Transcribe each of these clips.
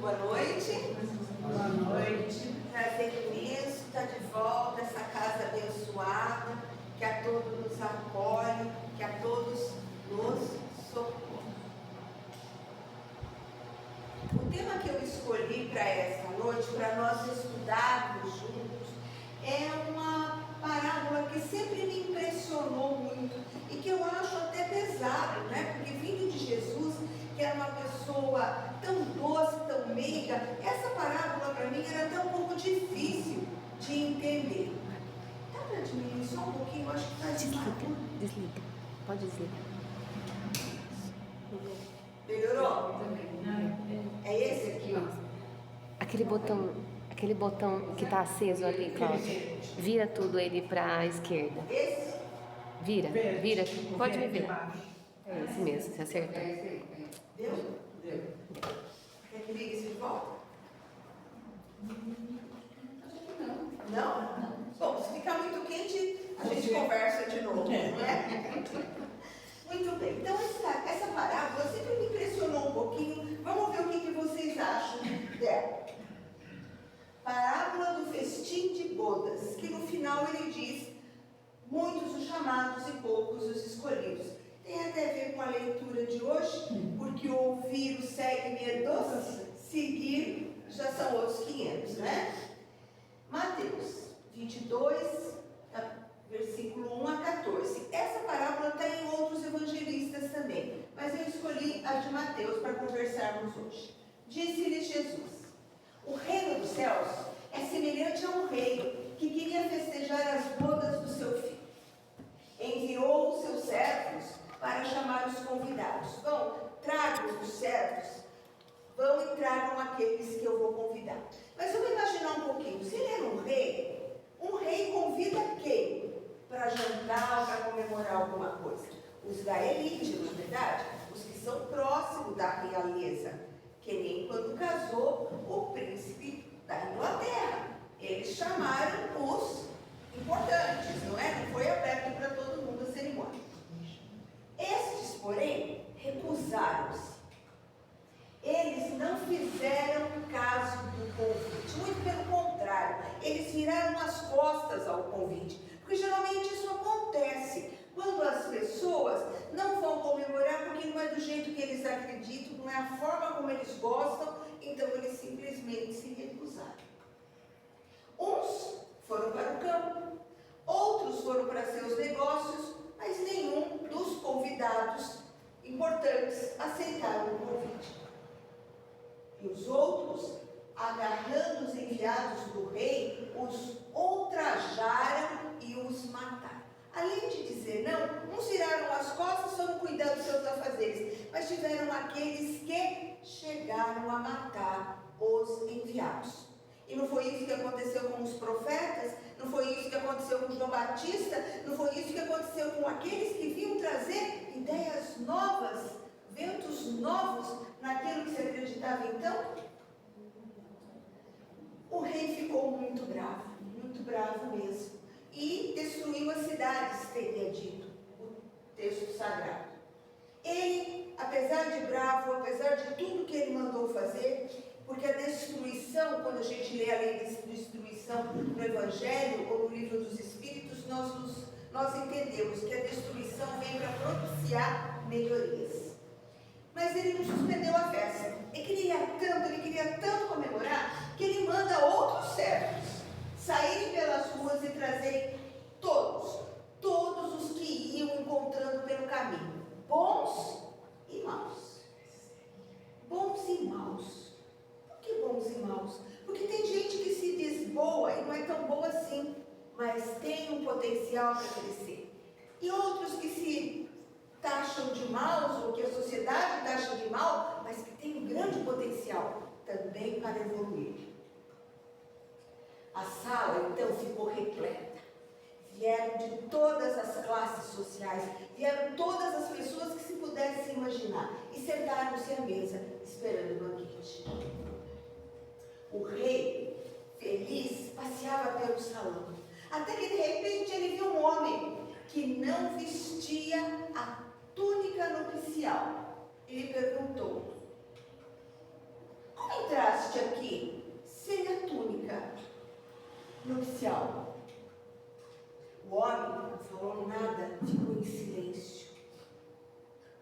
boa noite. Boa noite. Prazer imenso estar de volta, essa casa abençoada, que a todos nos acolhe, que a todos nos socorre. O tema que eu escolhi para esta noite, para nós estudarmos juntos, é uma parábola que sempre me impressionou muito e que eu acho até pesado, né? Porque vindo de Jesus, que era uma pessoa tão doce, tão meiga, essa parábola para mim era até um pouco difícil de entender. Dá para diminuir só um pouquinho? Eu acho que está Desliga. Pode desligar. Melhorou? É esse aqui, ó. Aquele botão que está aceso ali, Cláudia. Vira tudo ele para a esquerda. Esse? Vira. Pode me virar. É esse mesmo, você acertou. Deu? Quer que ligue isso de volta? Não? Bom, se ficar muito quente, a gente conversa de novo, né? Muito bem. Então, essa parábola sempre me impressionou um pouquinho. Vamos ver o que vocês acham dela. Parábola do festim de bodas, que no final ele diz: muitos os chamados e poucos os escolhidos. Tem até a ver com a leitura de hoje, porque ouvir o segue-me é doce, seguir já são outros 500, né? Mateus 22, versículo 1 a 14. Essa parábola está em outros evangelistas também, mas eu escolhi a de Mateus para conversarmos hoje. Disse-lhe Jesus: o reino dos céus é semelhante a um rei que queria festejar as bodas do seu filho. Enviou os seus servos para chamar os convidados. Vão, tragam os servos, vão e tragam aqueles que eu vou convidar. Mas vamos imaginar um pouquinho, se ele era um rei convida quem? Para jantar ou para comemorar alguma coisa? Os da elite, não é verdade? Os que são próximos da realeza, que nem quando casou o príncipe da Inglaterra. Eles chamaram os importantes, não é? Não foi aberto para todo mundo a cerimônia. Estes, porém, recusaram-se. Eles não fizeram caso do convite, muito pelo contrário, eles viraram as costas ao convite, porque geralmente isso acontece quando as pessoas não vão comemorar porque não é do jeito que eles acreditam, não é a forma como eles gostam, então eles simplesmente se recusaram. Uns foram para o campo, outros foram para seus negócios, mas nenhum dos convidados importantes aceitaram o convite. E os outros, agarrando os enviados do rei, os ultrajaram e os mataram. Além de dizer não, uns viraram as costas, foram cuidar dos seus afazeres, mas tiveram aqueles que chegaram a matar os enviados. E não foi isso que aconteceu com os profetas, não foi isso que aconteceu com João Batista, não foi isso que aconteceu com aqueles que vinham trazer ideias novas, ventos novos naquilo que se acreditava então? O rei ficou muito bravo mesmo, e destruiu as cidades, teria dito o texto sagrado. Ele, apesar de bravo, apesar de tudo que ele mandou fazer, porque a destruição, quando a gente lê a lei de destruição no Evangelho ou no Livro dos Espíritos, nós entendemos que a destruição vem para propiciar melhorias. Mas ele não suspendeu a festa. Ele queria tanto comemorar, que ele manda outros servos saírem pelas ruas e trazerem todos os que iam encontrando pelo caminho, bons e maus. Bons e maus. Por que bons e maus? Porque tem gente que se diz boa e não é tão boa assim, mas tem um potencial para crescer. E outros que se taxam de maus, ou que a sociedade taxa de mal, mas que tem um grande potencial também para evoluir. A sala então ficou repleta. Vieram de todas as classes sociais, vieram todas as pessoas que se pudessem imaginar, e sentaram-se à mesa, esperando o banquete. O rei, feliz, passeava pelo salão, até que de repente ele viu um homem que não vestia a túnica nupcial. Ele perguntou: como como entraste aqui sem a túnica nupcial? O homem não falou nada, ficou em silêncio.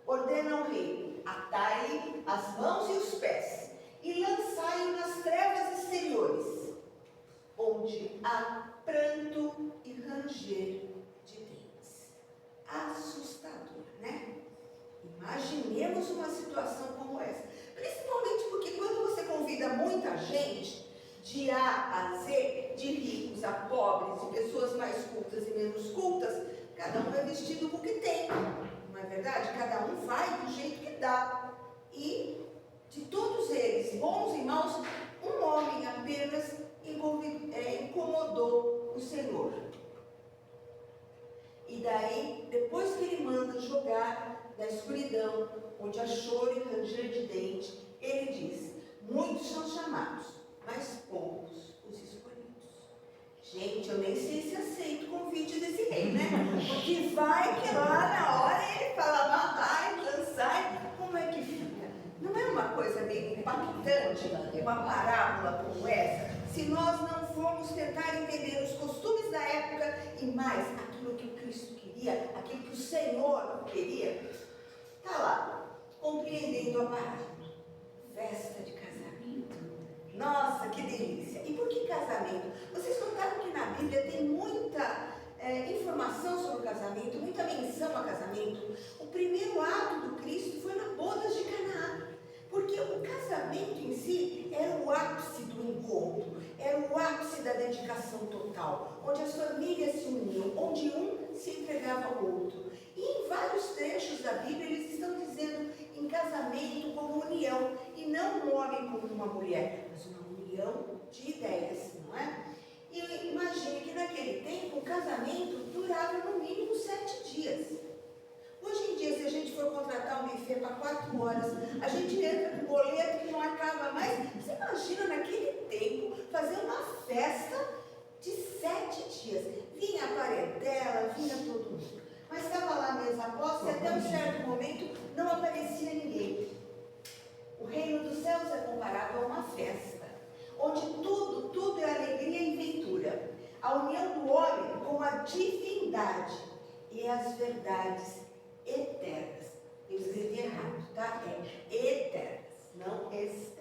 Ordena ao rei: atai-lhe as mãos e os pés e lançai-o nas trevas exteriores, onde há pranto e ranger de dentes. Assustador, né? Imaginemos uma situação como essa. Principalmente porque quando você convida muita gente, de A a Z, de ricos a pobres, de pessoas mais cultas e menos cultas, cada um é vestido com o que tem. Não é verdade? Cada um vai do jeito que dá. E de todos eles, bons e maus, um homem apenas incomodou o Senhor. E daí, depois que ele manda jogar na escuridão, onde há choro e ranger de dente, ele diz: muitos são chamados, mas poucos os escolhidos. Gente, eu nem sei se aceito o convite desse rei, né? Porque vai que lá na hora ele fala: matai, lançai. Como é que fica? Não é uma coisa meio impactante, uma parábola como essa? Se nós não formos tentar entender os costumes da época e mais aquilo que o Cristo queria, aquilo que o Senhor queria, está lá, compreendendo a parábola. Festa de casamento. Nossa, que delícia! E por que casamento? Vocês notaram que na Bíblia tem muita informação sobre o casamento, muita menção a casamento. O primeiro ato do Cristo foi na bodas de Caná. Porque o casamento em si era o ápice do encontro, era o ápice da dedicação total, onde as famílias se uniam, onde um se entregava ao outro. E em vários trechos da Bíblia eles estão dizendo em casamento como união, e não um homem como uma mulher, mas uma união de ideias, não é? E imagine que naquele tempo o casamento durava no mínimo 7 dias. Hoje em dia, se a gente for contratar um buffet para 4 horas, a gente entra com boleto que não acaba mais. Você imagina naquele tempo fazer uma festa de 7 dias. Vinha a parentela, vinha todo mundo. Mas estava lá a mesa posta e até um certo momento não aparecia ninguém. O reino dos céus é comparado a uma festa, onde tudo é alegria e ventura. A união do homem com a divindade e as verdades eternas. Eu escrevi errado, tá? É eternas, não externas.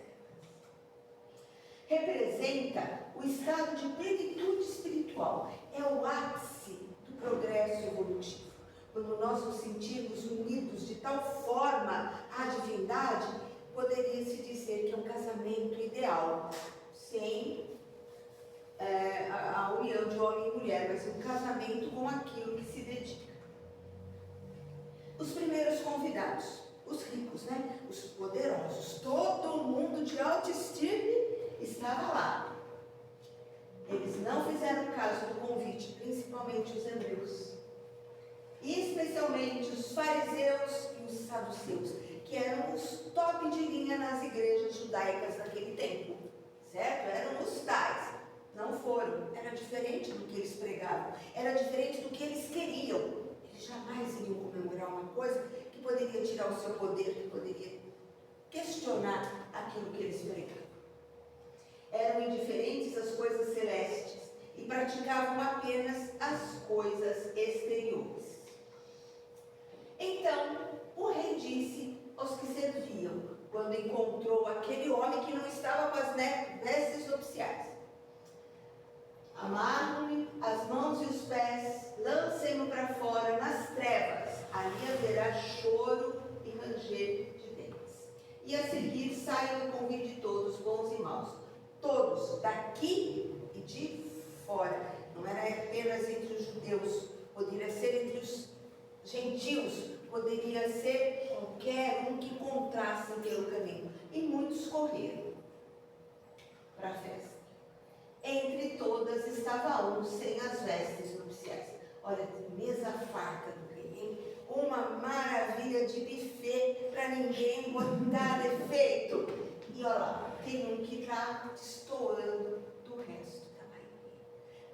Representa o estado de plenitude espiritual. É o ápice do progresso evolutivo. Quando nós nos sentimos unidos de tal forma à divindade, poderia-se dizer que é um casamento ideal, sem a união de homem e mulher, mas um casamento com aquilo que se dedica. Os primeiros convidados, os ricos, né? Os poderosos, todo mundo de autoestima estava lá. Eles não fizeram caso do convite, principalmente os hebreus. E especialmente os fariseus e os saduceus, que eram os top de linha nas igrejas judaicas naquele tempo, certo? Eram os tais. Não foram. Era diferente do que eles pregavam. Era diferente do que eles queriam. Jamais iriam comemorar uma coisa que poderia tirar o seu poder, que poderia questionar aquilo que eles pregavam. Eram indiferentes às coisas celestes e praticavam apenas as coisas exteriores. Então, o rei disse aos que serviam, quando encontrou aquele homem que não estava com as vestes nupciais: amarram-lhe as mãos e os pés, lancem-no para fora nas trevas, ali haverá choro e ranger de dentes. E a seguir saiam o convite de todos, bons e maus, todos, daqui e de fora. Não era apenas entre os judeus, poderia ser entre os gentios, poderia ser qualquer um que encontrassem pelo caminho. E muitos correram para a festa. Entre todas estava um sem as vestes nupciais. Olha, mesa farta do rei, hein? Uma maravilha de buffet para ninguém botar defeito. E olha lá, tem um que está destoando do resto da maioria.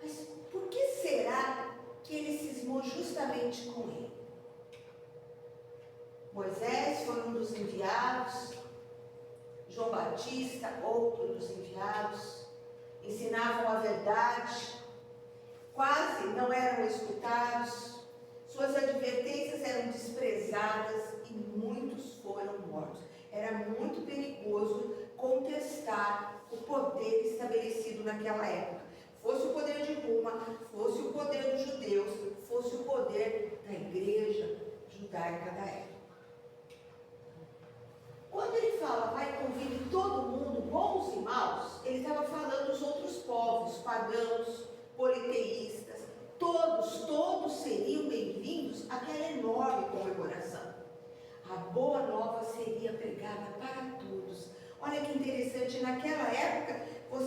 Mas por que será que ele cismou justamente com ele? Moisés foi um dos enviados, João Batista, outro dos enviados, ensinavam a verdade, quase não eram escutados, suas advertências eram desprezadas e muitos foram mortos. Era muito perigoso contestar o poder estabelecido naquela época. Fosse o poder de Roma, fosse o poder dos judeus, fosse o poder da igreja judaica da época. Quando ele fala, vai convide todo mundo, bons e maus, ele estava falando dos outros povos, pagãos, politeístas, todos seriam bem-vindos àquela enorme comemoração. A boa nova seria pregada para todos. Olha que interessante, naquela época, o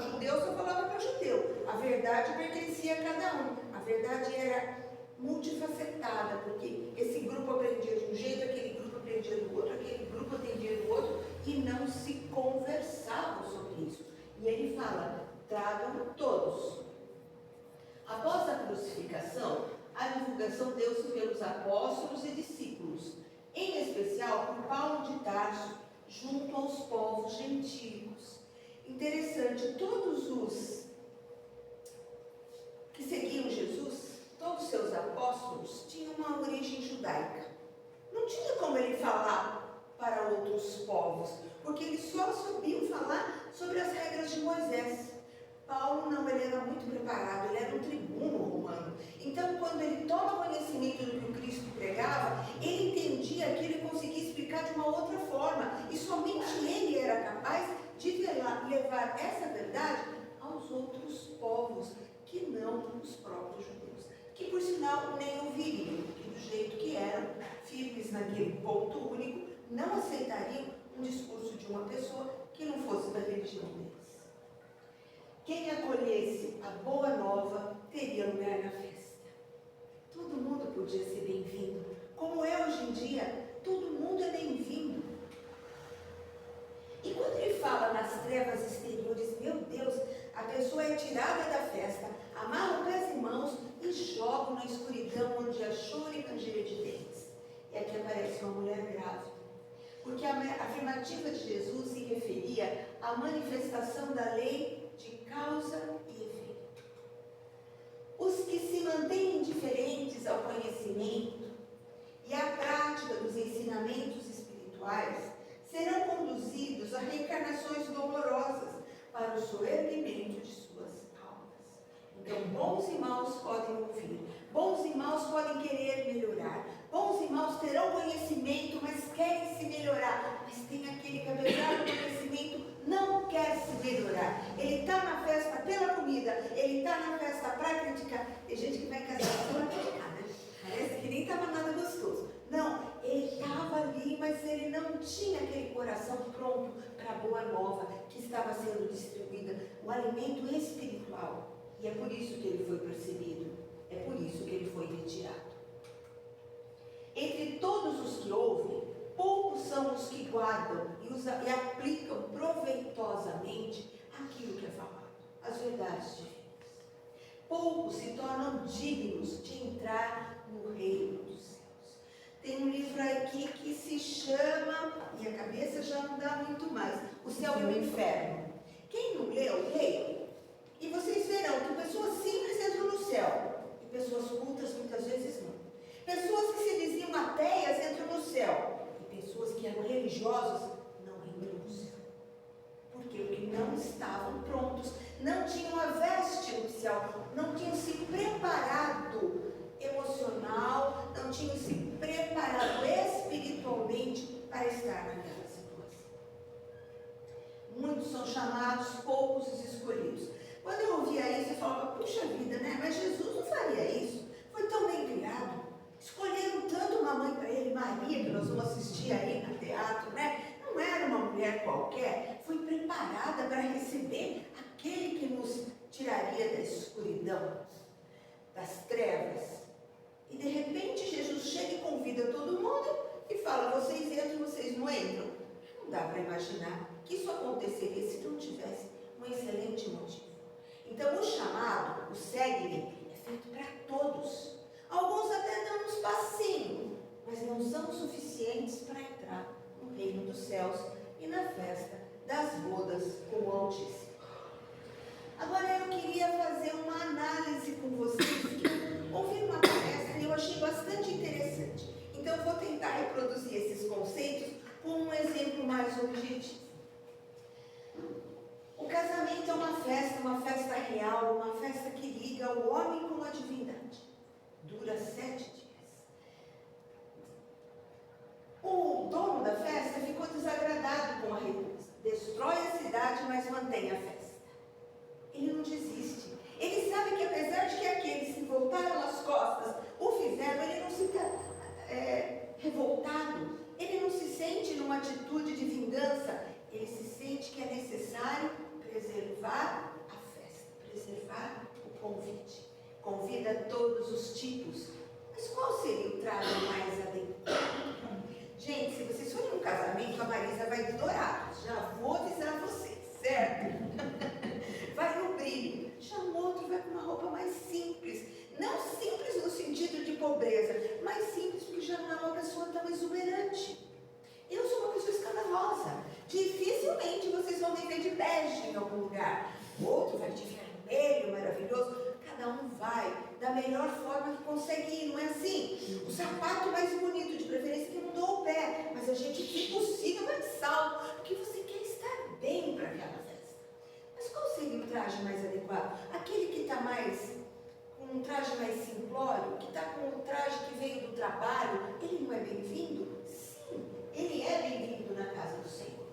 judeu só falava para judeu. A verdade pertencia a cada um. A verdade era multifacetada, porque esse grupo aprendia de um jeito, aquele grupo aprendia do outro, aquele grupo aprendia do outro, e não se conversavam sobre isso. E ele fala, tragam todos. Após a crucificação, a divulgação deu-se pelos apóstolos e discípulos, em especial por Paulo de Tarso, junto aos povos gentios. Interessante, todos os que seguiam Jesus, todos os seus apóstolos, tinham uma origem judaica. Não tinha como ele falar para outros povos, porque eles só sabiam falar sobre as regras de Moisés. Paulo não, ele era muito preparado, ele era um tribuno romano. Então, quando ele toma conhecimento do que o Cristo pregava, ele entendia aquilo e conseguia explicar de uma outra forma. E somente ele era capaz de levar essa verdade aos outros povos, que não os próprios judeus. Que, por sinal, nem ouviriam, que do jeito que eram, firmes naquele ponto único, não aceitariam um discurso de uma pessoa que não fosse da religião deles. Quem acolhesse a boa nova teria lugar na festa. Todo mundo podia ser bem-vindo. Como é hoje em dia, todo mundo é bem-vindo. E quando ele fala nas trevas exteriores, meu Deus, a pessoa é tirada da festa, amarra pés e mãos e joga na escuridão onde há choro e ranger de dentes. E aqui aparece uma mulher grávida. Porque a afirmativa de Jesus se referia à manifestação da lei de causa e efeito. Os que se mantêm indiferentes ao conhecimento e à prática dos ensinamentos espirituais serão conduzidos a reencarnações dolorosas para o soerguimento de suas almas. Então, bons e maus podem ouvir, bons e maus podem querer melhorar, bons e maus terão conhecimento, mas querem se melhorar. Mas tem aquele que, apesar do conhecimento, não quer se melhorar. Ele está na festa pela comida, ele está na festa para criticar. Tem gente que vai casar só para criticar, né? Parece que nem estava nada gostoso. Não, ele estava ali, mas ele não tinha aquele coração pronto para a boa nova que estava sendo distribuída, o alimento espiritual. E é por isso que ele foi perseguido, é por isso que ele foi retirado. Entre todos os que ouvem, poucos são os que guardam e aplicam proveitosamente aquilo que é falado, as verdades divinas. Poucos se tornam dignos de entrar no reino dos céus. Tem um livro aqui que se chama, e a cabeça já não dá muito mais, O Céu e o Inferno. Quem não leu, leia. E vocês verão que pessoas simples entram no céu, e pessoas cultas muitas vezes não. Pessoas que se diziam ateias entram no céu, e pessoas que eram religiosas não entram no céu. Por quê? Porque não estavam prontos, não tinham a veste nupcial, não tinham se preparado emocional, não tinham se preparado espiritualmente para estar naquela situação. Muitos são chamados, poucos os escolhidos. Quando eu ouvia isso, eu falava, puxa vida, né? Mas Jesus não faria isso. Foi tão bem criado. Escolheram tanto uma mãe para ele, Maria, que nós vamos assistir aí no teatro, né? Não era uma mulher qualquer, foi preparada para receber aquele que nos tiraria da escuridão, das trevas. E de repente Jesus chega e convida todo mundo e fala, vocês entram, vocês não entram. Não dá para imaginar que isso aconteceria se não tivesse um excelente motivo. Então o chamado, o segue-me, é feito para todos. Alguns até dão uns passinhos, mas não são suficientes para entrar no reino dos céus e na festa das bodas com o Altíssimo. Agora eu queria fazer uma análise com vocês, que eu ouvi uma palestra e eu achei bastante interessante. Então eu vou tentar reproduzir esses conceitos com um exemplo mais objetivo. O casamento é uma festa real, uma festa que liga o homem com a divindade. Dura 7 dias. O dono da festa ficou desagradado com a recusa. Destrói a cidade, mas mantém a festa. Ele não desiste. Ele sabe que apesar de que aqueles que voltaram as costas o fizeram, ele não fica revoltado. Ele não se sente numa atitude de vingança. Ele se sente que é necessário preservar a festa, preservar o convite. Convida todos os tipos. Mas qual seria o trago mais adequado? Gente, se vocês forem num casamento, a Marisa vai de dourados. Já vou avisar vocês, certo? Vai no brilho. Já o outro vai com uma roupa mais simples. Não simples no sentido de pobreza, mas simples porque já não é uma pessoa tão exuberante. Eu sou uma pessoa escandalosa. Dificilmente vocês vão me ver de bege em algum lugar. O outro vai de vermelho, maravilhoso. Cada um vai da melhor forma que consegue ir, não é assim? O sapato mais bonito, de preferência que não dou o pé, mas a gente, se possível, vai de salto, porque você quer estar bem para aquela festa. Mas qual seria o traje mais adequado? Aquele que está com um traje mais simplório, que está com o traje que veio do trabalho, ele não é bem-vindo? Sim, ele é bem-vindo na casa do Senhor.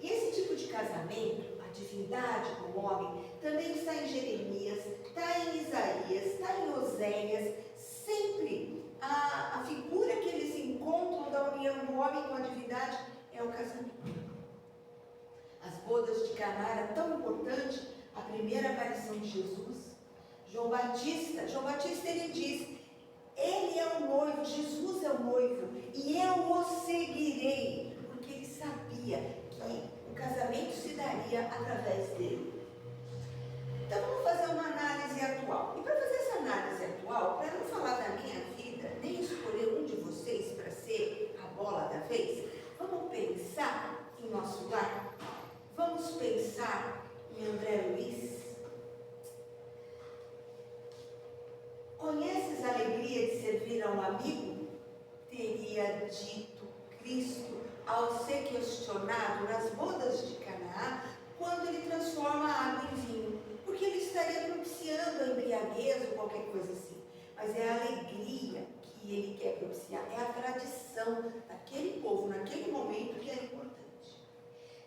E esse tipo de casamento, a divindade com o homem, também está em Jeremias, está em Isaías, está em Oséias. Sempre a figura que eles encontram da união do homem com a divindade é o casamento. As bodas de Caná era tão importante, a primeira aparição de Jesus. João Batista ele diz, ele é o noivo, Jesus é o noivo, e eu o seguirei, porque ele sabia que o casamento se daria através dele. Então vamos fazer uma análise atual. E para fazer essa análise atual, para não falar da minha vida, nem escolher um de vocês para ser a bola da vez, vamos pensar em nosso lar. Vamos pensar em André Luiz. Conheces a alegria de servir a um amigo? Teria dito Cristo ao ser questionado nas bodas de Caná, quando ele transforma a água em vinho, porque ele estaria propiciando a embriaguez ou qualquer coisa assim. Mas é a alegria que ele quer propiciar, é a tradição daquele povo, naquele momento, que é importante.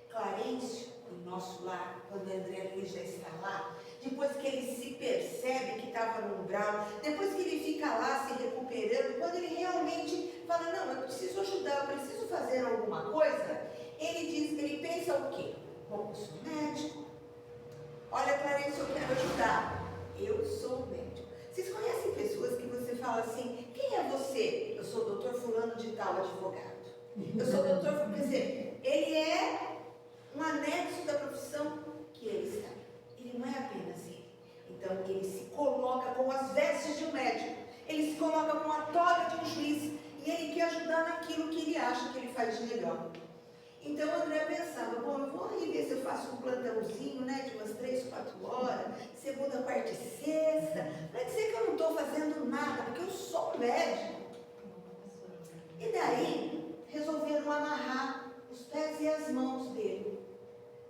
Clarencio, em nosso lar, quando André Luiz já está lá, depois que ele se percebe que estava no umbral, depois que ele fica lá se recuperando, quando ele realmente fala, não, eu preciso ajudar, eu preciso fazer alguma coisa, ele pensa o quê? Bom, eu sou médico. Olha, Clarencio, eu quero ajudar. Eu sou médico. Vocês conhecem pessoas que você fala assim, quem é você? Eu sou o doutor fulano de tal, advogado. Eu sou o doutor, quer dizer, ele é um anexo da profissão que ele está. Ele não é apenas ele. Então, ele se coloca com as vestes de um médico. Ele se coloca com a toga de um juiz. E ele quer ajudar naquilo que ele acha que ele faz de melhor. Então, André pensava, bom, eu vou aí ver se eu faço um plantãozinho, né, de umas 3, 4 horas, segunda, quarta e sexta, para dizer que eu não estou fazendo nada, porque eu sou médico. E daí, resolveram amarrar os pés e as mãos dele.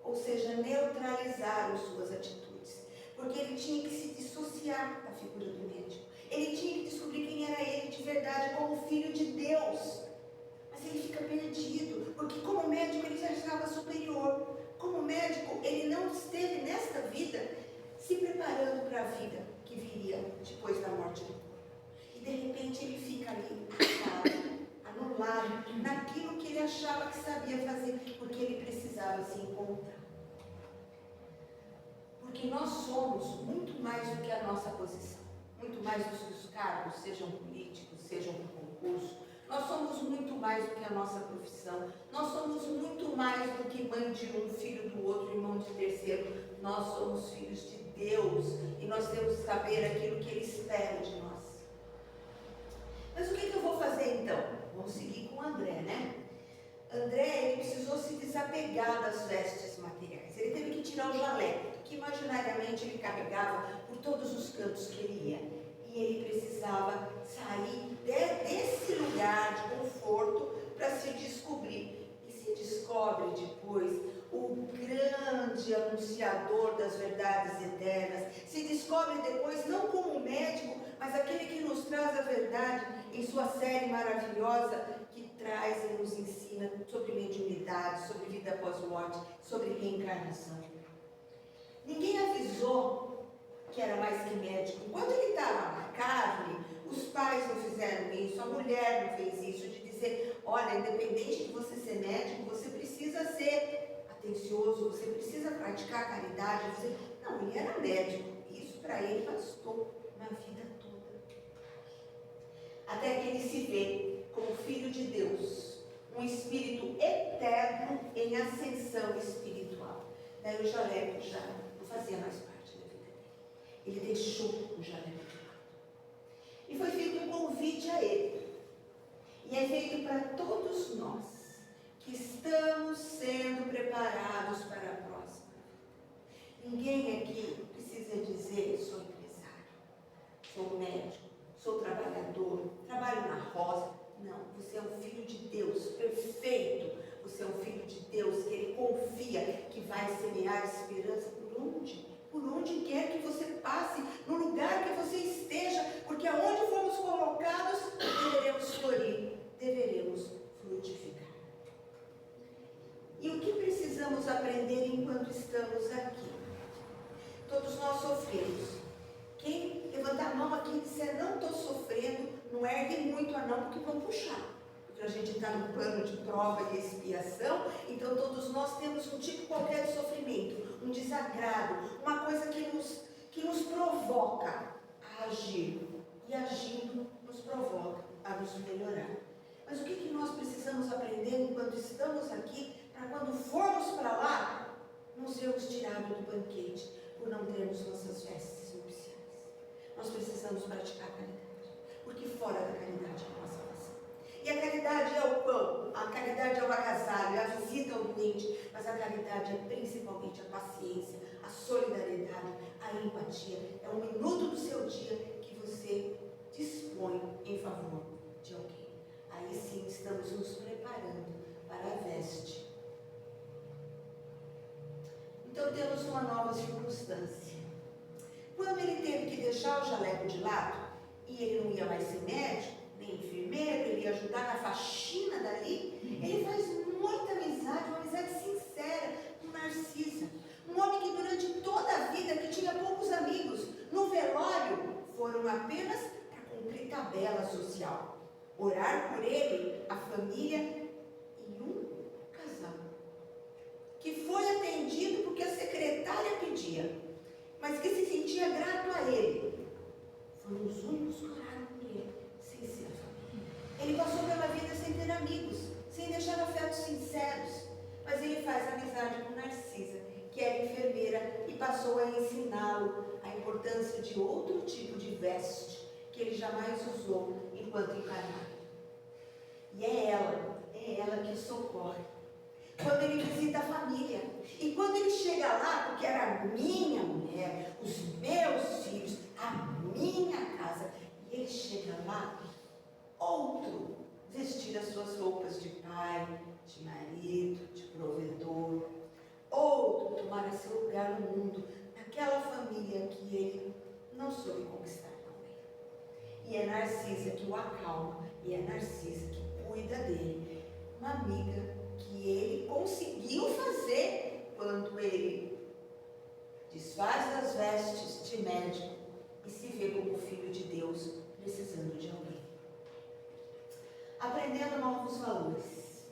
Ou seja, neutralizaram suas atitudes. Porque ele tinha que se dissociar da figura do médico. Ele tinha que descobrir quem era ele de verdade como filho de Deus. Mas ele fica perdido, porque como médico ele já estava superior. Como médico, ele não esteve nesta vida se preparando para a vida que viria depois da morte do corpo. E de repente ele fica ali, anulado, naquilo que ele achava que sabia fazer, porque ele precisava se encontrar. Porque nós somos muito mais do que a nossa posição, muito mais do que os cargos, sejam políticos, sejam por concurso. Nós somos muito mais do que a nossa profissão. Nós somos muito mais do que mãe de um, filho do outro, irmão de terceiro. Nós somos filhos de Deus e nós temos que saber aquilo que Ele espera de nós. Mas o que eu vou fazer então? Vamos seguir com o André, né? André, ele precisou se desapegar ligado às vestes materiais. Ele teve que tirar o jaleco, que imaginariamente ele carregava por todos os cantos que ele ia. E ele precisava sair desse lugar de conforto para se descobrir. E se descobre depois o grande anunciador das verdades eternas. Se descobre depois não como médico, mas aquele que nos traz a verdade em sua série maravilhosa, que traz e nos ensina sobre mediunidade, sobre vida após morte, sobre reencarnação. Ninguém avisou que era mais que médico. Enquanto ele estava na carne, os pais não fizeram isso, a mulher não fez isso, de dizer, olha, independente de você ser médico, você precisa ser atencioso, você precisa praticar a caridade. Não, ele era médico, isso para ele bastou na vida toda. Até que ele se vê como filho de Deus, um espírito eterno em ascensão espiritual. Daí o jaleco já não fazia mais parte da vida dele. Ele deixou o jaleco de lado. E foi feito um convite a ele. E é feito para todos nós que estamos sendo preparados para a próxima vida. Ninguém aqui precisa dizer, sou empresário, sou médico, sou trabalhador, trabalho na roça. Não, você é um filho de Deus, perfeito. Você é um filho de Deus, que Ele confia que vai semear esperança por onde? Por onde quer que você passe, no lugar que você esteja, porque aonde fomos colocados, deveremos florir, deveremos frutificar. E o que precisamos aprender enquanto estamos aqui? Todos nós sofremos. Quem levantar a mão aqui e disser, não estou sofrendo, não ergue muito a mão, porque vão puxar. Porque a gente está no plano de prova e expiação, então todos nós temos um tipo qualquer de sofrimento, um desagrado, uma coisa que nos provoca a agir. E agindo nos provoca a nos melhorar. Mas o que nós precisamos aprender enquanto estamos aqui, para quando formos para lá, não sermos tirados do banquete, por não termos nossas vestes nupciais. Nós precisamos praticar a caridade, porque fora da caridade é a nossa salvação. E a caridade é o pão, a caridade é o agasalho, é a visita ao doente, mas a caridade é principalmente a paciência, a solidariedade, a empatia. É um minuto do seu dia que você dispõe em favor de alguém. Aí sim estamos nos preparando para a veste. Então temos uma nova circunstância. Quando ele teve que deixar o jaleco de lado, e ele não ia mais ser médico, nem enfermeiro, ele ia ajudar na faxina dali, ele faz muita amizade, uma amizade sincera com Narcisa. Um homem que durante toda a vida, que tinha poucos amigos, no velório, foram apenas para cumprir tabela social. Orar por ele, a família e um casal. Que foi atendido porque a secretária pedia, mas que se sentia grato a ele. Foram os únicos que oraram por ele, sem ser a família. Ele passou pela vida sem ter amigos, sem deixar afetos sinceros, mas ele faz amizade com Narcisa, que era enfermeira, e passou a ensiná-lo a importância de outro tipo de veste, que ele jamais usou enquanto encarnado. E é ela que o socorre. Quando ele visita a família, e quando ele chega lá, porque era a minha mulher, os meus filhos, a minha casa, e ele chega lá, outro, vestir as suas roupas de pai, de marido, de provedor, outro tomar seu lugar no mundo, naquela família que ele não soube conquistar também. E é Narcisa que o acalma, e é Narcisa que cuida dele, uma amiga que ele conseguiu fazer quando ele desfaz das vestes de médico e se vê como filho de Deus, precisando de alguém. Aprendendo novos valores.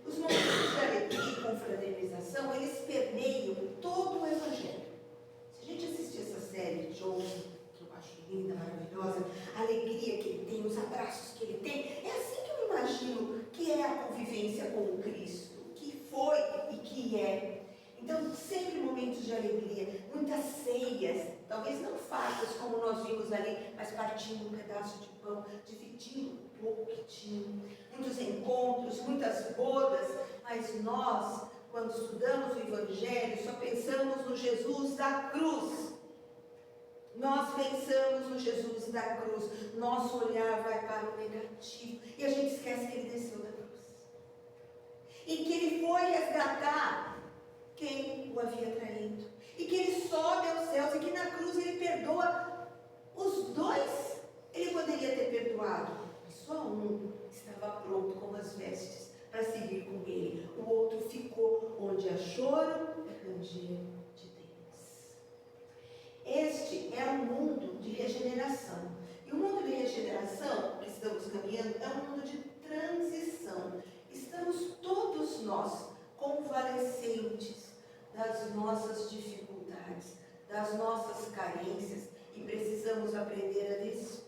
Os momentos de alegria e confraternização, eles permeiam todo o Evangelho. Se a gente assistir essa série de João, que eu acho linda, maravilhosa, a alegria que ele tem, os abraços que ele tem, é assim que eu imagino que é a convivência com o Cristo, que foi e que é. Então, sempre momentos de alegria, muitas ceias, talvez não fartas como nós vimos ali, mas partindo um pedaço de pão, dividindo um pouco que tinha. Muitos encontros, muitas bodas, mas nós, quando estudamos o Evangelho, só pensamos no Jesus da cruz. Nós pensamos no Jesus da cruz. Nosso olhar vai para o negativo. E a gente esquece que ele desceu da cruz. E que ele foi resgatar quem o havia traído. E que ele sobe aos céus. E que na cruz ele perdoa os dois. Ele poderia ter perdoado. Mas só um estava pronto com as vestes para seguir com ele. O outro ficou onde há choro e ranger de dentes. Este é um mundo de regeneração. E o mundo de regeneração que estamos caminhando é um mundo de transição. Estamos todos nós convalescentes das nossas dificuldades, das nossas carências e precisamos aprender a despir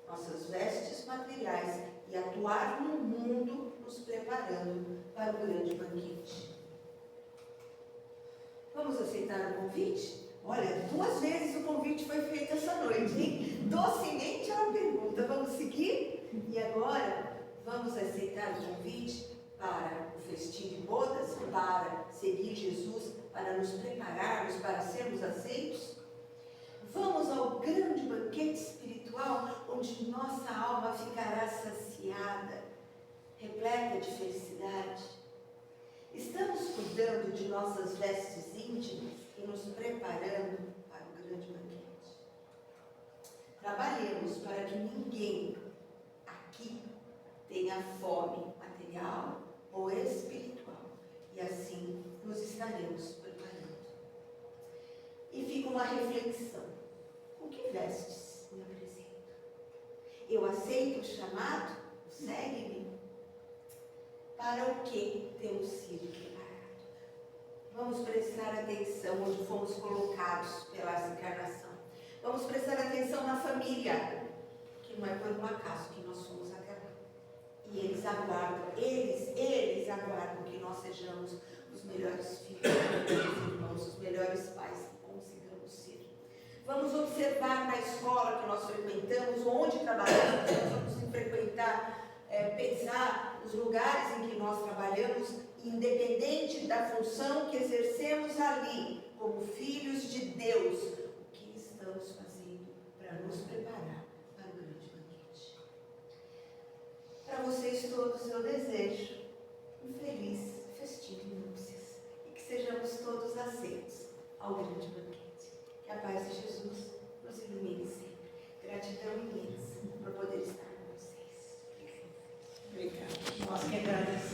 nossas vestes materiais e atuar no mundo nos preparando para o grande banquete. Vamos aceitar o convite? Olha, 2 vezes o convite foi feito essa noite, hein? Docemente é uma pergunta. Vamos seguir? E agora, vamos aceitar o convite para o festim de bodas, para seguir Jesus, para nos prepararmos, para sermos aceitos? Vamos ao grande banquete espiritual, onde nossa alma ficará saciada, repleta de felicidade. Estamos cuidando de nossas vestes íntimas e nos preparando para o grande banquete. Trabalhemos para que ninguém aqui tenha fome material ou espiritual, e assim nos estaremos preparando. E fica uma reflexão: com que vestes me apresento? Eu aceito o chamado? Segue-me? Para o que temos sido preparados? Vamos prestar atenção onde fomos colocados pela encarnação. Vamos prestar atenção na família, que não é por um acaso que nós somos até lá. E eles aguardam que nós sejamos os melhores filhos, os melhores irmãos, os melhores pais que consigamos ser. Vamos observar na escola que nós frequentamos, onde trabalhamos, nós vamos frequentar, pensar os lugares em que nós trabalhamos, independente da função que exercemos ali, como filhos de Deus, o que estamos fazendo para nos preparar para o grande banquete. Para vocês todos eu desejo um feliz festim de núpcias e que sejamos todos aceitos ao grande banquete. Que a paz de Jesus nos ilumine sempre. Gratidão imensa por poder estar com vocês. Obrigada. Nós que agradecemos.